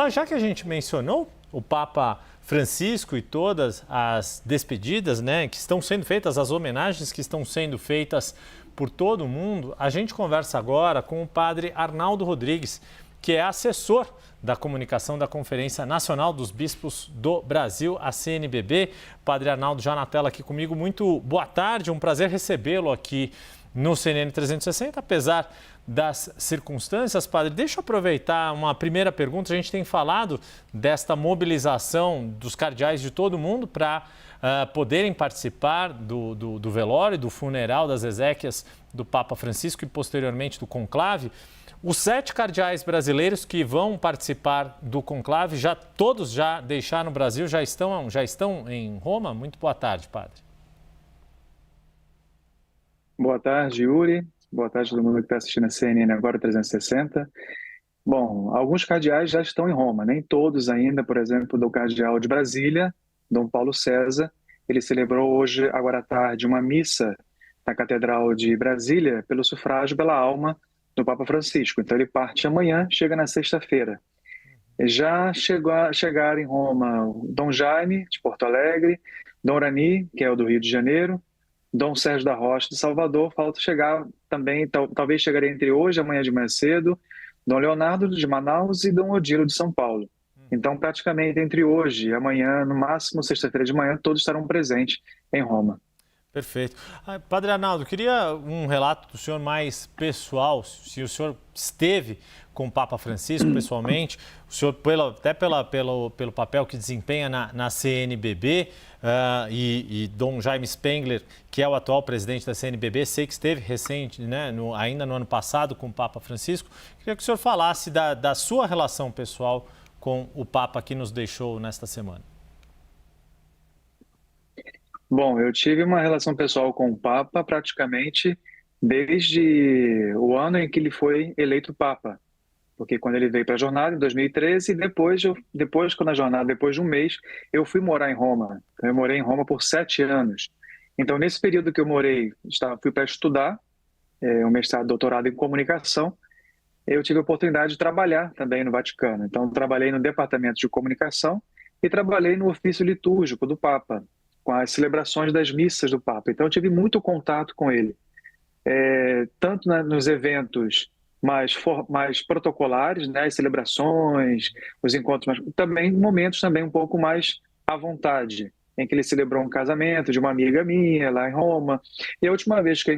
Já que a gente mencionou o Papa Francisco e todas as despedidas, né, que estão sendo feitas, as homenagens que estão sendo feitas por todo o mundo, a gente conversa agora com o padre Arnaldo Rodrigues, que é assessor da comunicação da Conferência Nacional dos Bispos do Brasil, a CNBB. Padre Arnaldo já na tela aqui comigo. Muito boa tarde, um prazer recebê-lo aqui no CNN 360, apesar das circunstâncias. Padre, deixa eu aproveitar uma primeira pergunta. A gente tem falado desta mobilização dos cardeais de todo mundo para poderem participar do velório, do funeral das exéquias do Papa Francisco e posteriormente do conclave. Os 7 cardeais brasileiros que vão participar do conclave, todos já deixaram o Brasil, já estão em Roma? Muito boa tarde, padre. Boa tarde, Yuri. Boa tarde a todo mundo que está assistindo a CNN Agora 360. Bom, alguns cardeais já estão em Roma, nem todos ainda. Por exemplo, do cardeal de Brasília, Dom Paulo César. Ele celebrou hoje, agora à tarde, uma missa na Catedral de Brasília pelo sufrágio pela alma do Papa Francisco. Então ele parte amanhã, chega na sexta-feira. Já chegaram em Roma Dom Jaime, de Porto Alegre, Dom Rani, que é o do Rio de Janeiro, Dom Sérgio da Rocha, de Salvador. Falta chegar também, talvez chegaria entre hoje e amanhã de manhã cedo, Dom Leonardo, de Manaus, e Dom Odilo, de São Paulo. Então, praticamente entre hoje e amanhã, no máximo sexta-feira de manhã, todos estarão presentes em Roma. Perfeito. Padre Arnaldo, queria um relato do senhor mais pessoal, se o senhor esteve com o Papa Francisco pessoalmente, o senhor até pelo papel que desempenha na CNBB, e Dom Jaime Spengler, que é o atual presidente da CNBB, sei que esteve recente, né, ainda no ano passado com o Papa Francisco. Queria que o senhor falasse da sua relação pessoal com o Papa que nos deixou nesta semana. Bom, eu tive uma relação pessoal com o Papa praticamente desde o ano em que ele foi eleito Papa. Porque quando ele veio para a jornada, em 2013, e depois quando a jornada, depois de um mês, eu fui morar em Roma. Eu morei em Roma por 7 anos. Então, nesse período que eu morei, fui para estudar, um mestrado, doutorado em comunicação, eu tive a oportunidade de trabalhar também no Vaticano. Então, trabalhei no departamento de comunicação e trabalhei no ofício litúrgico do Papa, com as celebrações das missas do Papa. Então, eu tive muito contato com ele, tanto nos eventos mais protocolares, né, as celebrações, os encontros, mas também momentos também um pouco mais à vontade, em que ele celebrou um casamento de uma amiga minha lá em Roma. E a penúltima vez que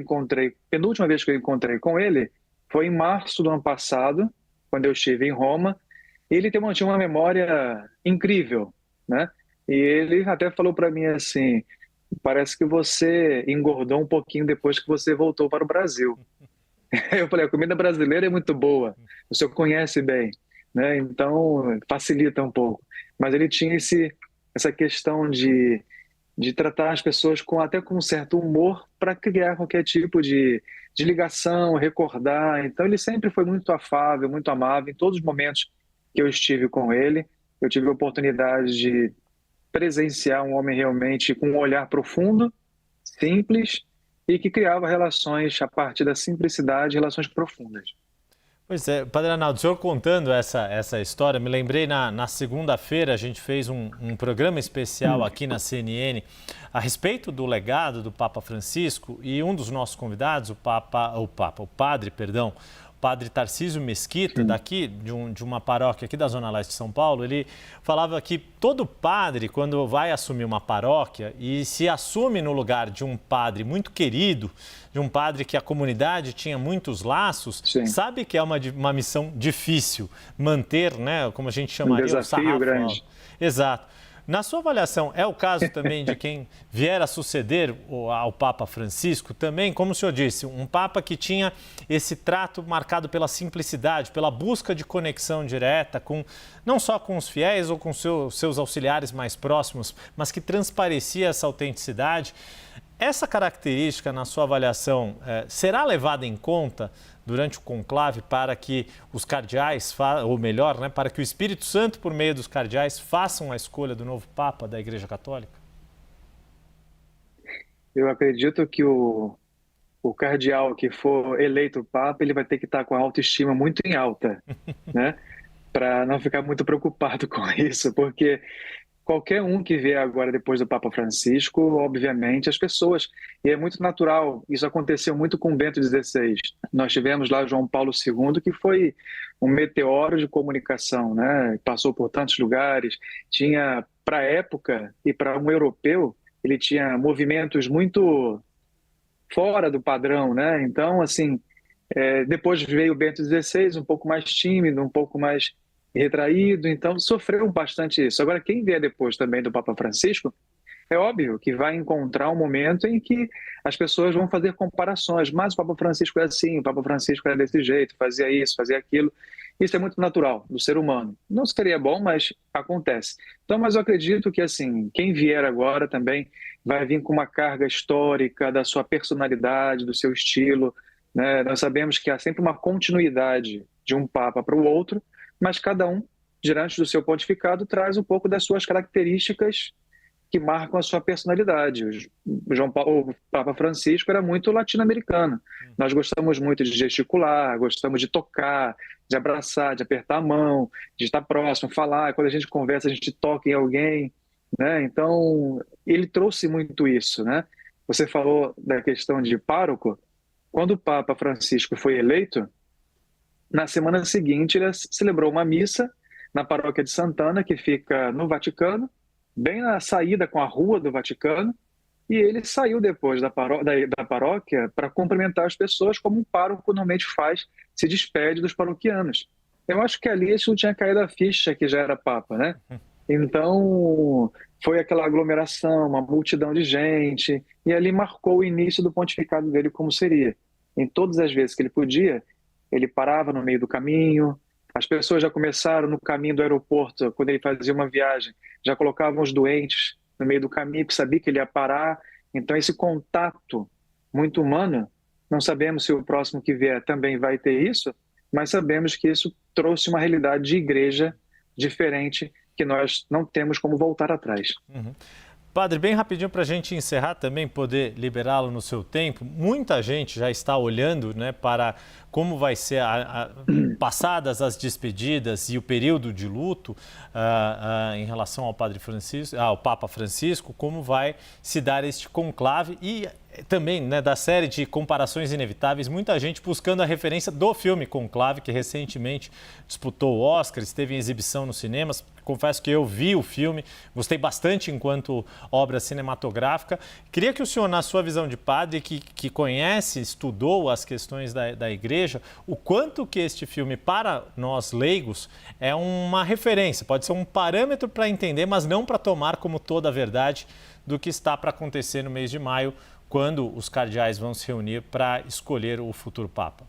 eu encontrei com ele foi em março do ano passado, quando eu estive em Roma. Ele tinha uma memória incrível, né? E ele até falou para mim assim: parece que você engordou um pouquinho depois que você voltou para o Brasil. Eu falei: a comida brasileira é muito boa, o senhor conhece bem, né? Então facilita um pouco. Mas ele tinha essa questão de tratar as pessoas até com um certo humor para criar qualquer tipo de ligação, recordar. Então ele sempre foi muito afável, muito amável. Em todos os momentos que eu estive com ele, eu tive a oportunidade de presenciar um homem realmente com um olhar profundo, simples, e que criava relações a partir da simplicidade, relações profundas. Pois é, Padre Arnaldo, o senhor contando essa história, me lembrei na segunda-feira a gente fez um programa especial aqui na CNN a respeito do legado do Papa Francisco, e um dos nossos convidados, o Padre Tarcísio Mesquita, daqui de uma paróquia aqui da Zona Leste de São Paulo, ele falava que todo padre, quando vai assumir uma paróquia e se assume no lugar de um padre muito querido, de um padre que a comunidade tinha muitos laços, Sim. Sabe que é uma missão difícil manter, né, como a gente chamaria, um desafio grande. Exato. Na sua avaliação, é o caso também de quem vier a suceder ao Papa Francisco? Também, como o senhor disse, um Papa que tinha esse trato marcado pela simplicidade, pela busca de conexão direta, não só com os fiéis ou com seus auxiliares mais próximos, mas que transparecia essa autenticidade. Essa característica, na sua avaliação, será levada em conta durante o conclave para que os cardeais, ou melhor, né, para que o Espírito Santo, por meio dos cardeais, façam a escolha do novo Papa da Igreja Católica? Eu acredito que o cardeal que for eleito Papa, ele vai ter que estar com a autoestima muito em alta, né? para não ficar muito preocupado com isso, porque qualquer um que vê agora depois do Papa Francisco, obviamente, as pessoas, e é muito natural, isso aconteceu muito com Bento XVI. Nós tivemos lá João Paulo II, que foi um meteoro de comunicação, né? Passou por tantos lugares, tinha, para a época e para um europeu, ele tinha movimentos muito fora do padrão, né? Então, assim, depois veio o Bento XVI, um pouco mais tímido, um pouco mais retraído, então sofreu bastante isso. Agora, quem vier depois também do Papa Francisco, é óbvio que vai encontrar um momento em que as pessoas vão fazer comparações, mas o Papa Francisco é assim, o Papa Francisco é desse jeito, fazia isso, fazia aquilo. Isso é muito natural do ser humano. Não seria bom, mas acontece. Então, mas eu acredito que assim, quem vier agora também vai vir com uma carga histórica da sua personalidade, do seu estilo, né? Nós sabemos que há sempre uma continuidade de um papa para o outro, mas cada um, diante do seu pontificado, traz um pouco das suas características que marcam a sua personalidade. O Papa Francisco era muito latino-americano. Nós gostamos muito de gesticular, gostamos de tocar, de abraçar, de apertar a mão, de estar próximo, falar. Quando a gente conversa, a gente toca em alguém, né? Então, ele trouxe muito isso, né? Você falou da questão de pároco. Quando o Papa Francisco foi eleito, na semana seguinte ele celebrou uma missa na paróquia de Santana, que fica no Vaticano, bem na saída com a rua do Vaticano, e ele saiu depois da paróquia para cumprimentar as pessoas como um pároco normalmente faz, se despede dos paroquianos. Eu acho que ali isso tinha caído a ficha que já era Papa, né? Então, foi aquela aglomeração, uma multidão de gente, e ali marcou o início do pontificado dele como seria. Em todas as vezes que ele podia, ele parava no meio do caminho, as pessoas já começaram no caminho do aeroporto, quando ele fazia uma viagem, já colocavam os doentes no meio do caminho, que sabia que ele ia parar. Então, esse contato muito humano, não sabemos se o próximo que vier também vai ter isso, mas sabemos que isso trouxe uma realidade de igreja diferente, que nós não temos como voltar atrás. Uhum. Padre, bem rapidinho para a gente encerrar também, poder liberá-lo no seu tempo. Muita gente já está olhando, né, para como vai ser passadas as despedidas e o período de luto em relação ao Padre Francisco, ao Papa Francisco, como vai se dar este conclave e também, né, da série de comparações inevitáveis, muita gente buscando a referência do filme Conclave, que recentemente disputou o Oscar, esteve em exibição nos cinemas. Confesso que eu vi o filme, gostei bastante enquanto obra cinematográfica. Queria que o senhor, na sua visão de padre, que conhece, estudou as questões da igreja, o quanto que este filme, para nós leigos, é uma referência, pode ser um parâmetro para entender, mas não para tomar como toda a verdade do que está para acontecer no mês de maio, quando os cardeais vão se reunir para escolher o futuro Papa.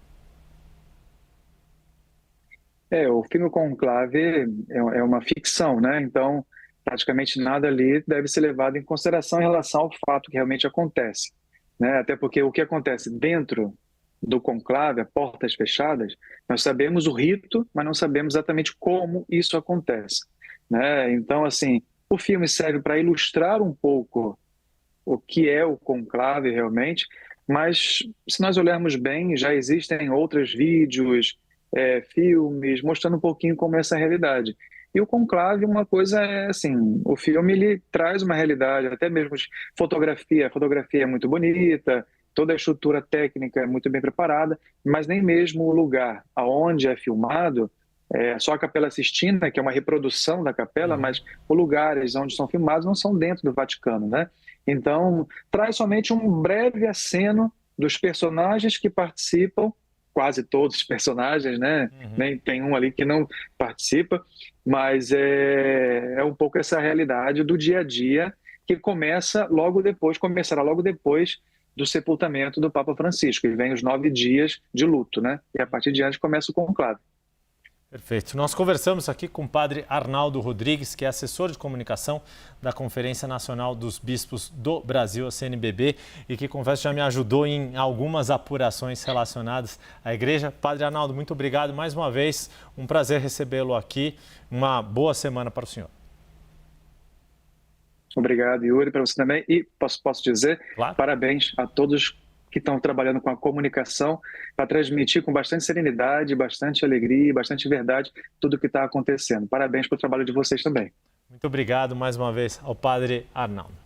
O filme Conclave é uma ficção, né? Então, praticamente nada ali deve ser levado em consideração em relação ao fato que realmente acontece, né? Até porque o que acontece dentro do conclave, a portas fechadas, nós sabemos o rito, mas não sabemos exatamente como isso acontece, né? Então, assim, o filme serve para ilustrar um pouco o que é o conclave realmente, mas se nós olharmos bem, já existem outros vídeos, filmes, mostrando um pouquinho como é essa realidade. E o conclave, uma coisa é assim, o filme ele traz uma realidade, até mesmo de fotografia, a fotografia é muito bonita, toda a estrutura técnica é muito bem preparada, mas nem mesmo o lugar aonde é filmado, só a Capela Sistina, que é uma reprodução da capela, mas os lugares onde são filmados não são dentro do Vaticano, né? Então, traz somente um breve aceno dos personagens que participam, quase todos os personagens, né? Nem tem um ali que não participa, mas é um pouco essa realidade do dia a dia que começará logo depois do sepultamento do Papa Francisco, e vem os 9 dias de luto, né? E a partir de antes começa o conclave. Perfeito. Nós conversamos aqui com o padre Arnaldo Rodrigues, que é assessor de comunicação da Conferência Nacional dos Bispos do Brasil, a CNBB, e que, confesso, já me ajudou em algumas apurações relacionadas à igreja. Padre Arnaldo, muito obrigado mais uma vez. Um prazer recebê-lo aqui. Uma boa semana para o senhor. Obrigado, Yuri, para você também. E posso dizer, claro, parabéns a todos que estão trabalhando com a comunicação para transmitir com bastante serenidade, bastante alegria, bastante verdade tudo o que está acontecendo. Parabéns pelo trabalho de vocês também. Muito obrigado mais uma vez ao Padre Arnaldo.